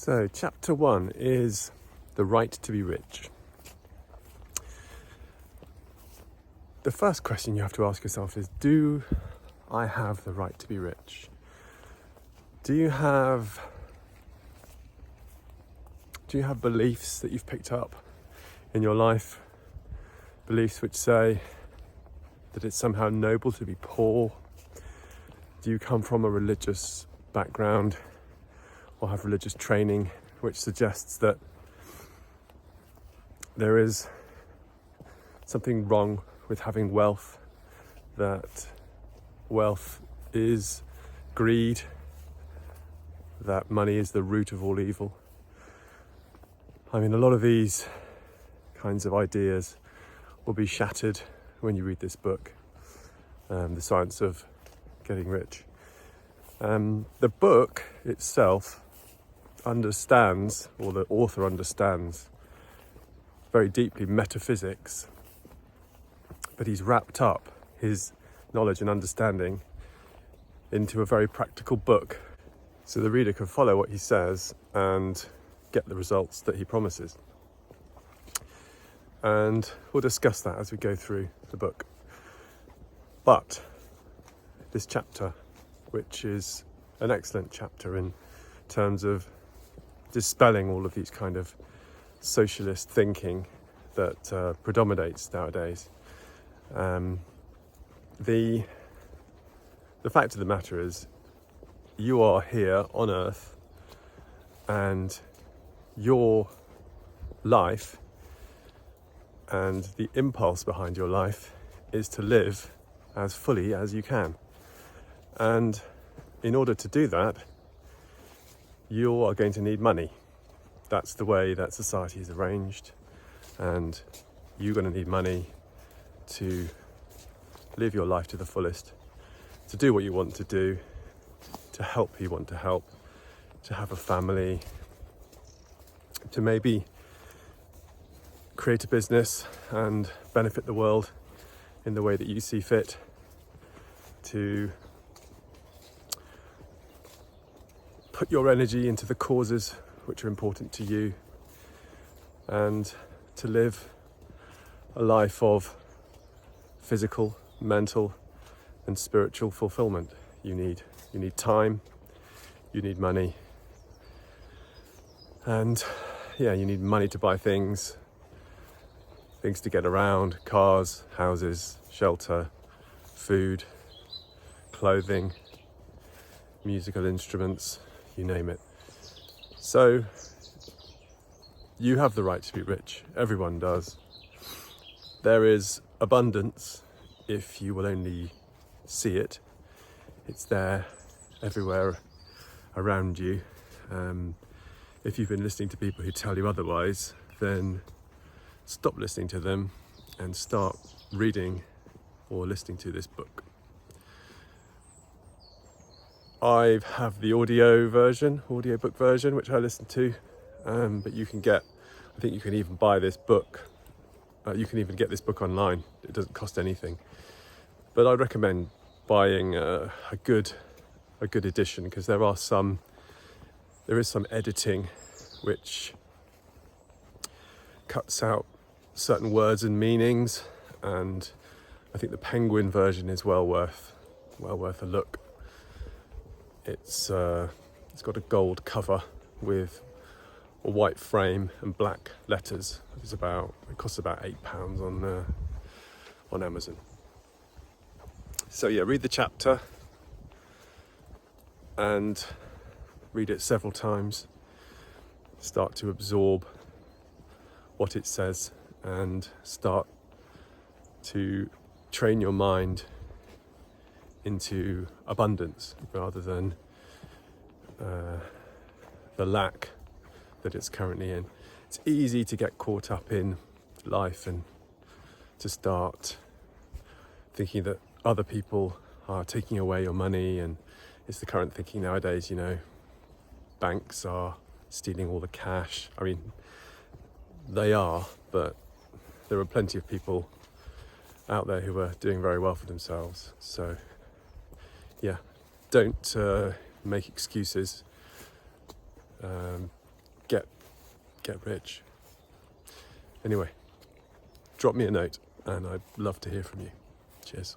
So, chapter 1 is the right to be rich. The first question you have to ask yourself is, do I have the right to be rich? Do you have beliefs that you've picked up in your life? Beliefs which say that it's somehow noble to be poor? Do you come from a religious background or have religious training which suggests that there is something wrong with having wealth, that wealth is greed, that money is the root of all evil? I mean, a lot of these kinds of ideas will be shattered when you read this book, The Science of Getting Rich. The book itself understands, or the author understands, very deeply metaphysics, but he's wrapped up his knowledge and understanding into a very practical book, so the reader can follow what he says and get the results that he promises. And we'll discuss that as we go through the book. But this chapter, which is an excellent chapter in terms of dispelling all of these kind of socialist thinking that predominates nowadays. The fact of the matter is, you are here on Earth, and your life and the impulse behind your life is to live as fully as you can. And in order to do that, you are going to need money. That's the way that society is arranged, and you're going to need money to live your life to the fullest, to do what you want to do, to help who you want to help, to have a family, to maybe create a business and benefit the world in the way that you see fit, to put your energy into the causes which are important to you, and to live a life of physical, mental and spiritual fulfillment. You need time, you need money, and you need money to buy things to get around: cars, houses, shelter, food, clothing, musical instruments, you name it. So you have the right to be rich. Everyone does. There is abundance if you will only see it. It's there everywhere around you. If you've been listening to people who tell you otherwise, then stop listening to them and start reading or listening to this book. I have the audiobook version, which I listen to, but you can I think you can even buy this book. You can even get this book online. It doesn't cost anything. But I recommend buying a good edition, because there is some editing which cuts out certain words and meanings, and I think the Penguin version is well worth a look. It's got a gold cover with a white frame and black letters. It costs about £8 on Amazon. So read the chapter and read it several times. Start to absorb what it says and start to train your mind into abundance rather than the lack that it's currently in. It's easy to get caught up in life and to start thinking that other people are taking away your money, and it's the current thinking nowadays, banks are stealing all the cash. I mean, they are, but there are plenty of people out there who are doing very well for themselves. So don't make excuses. get rich. Anyway, drop me a note and I'd love to hear from you. Cheers.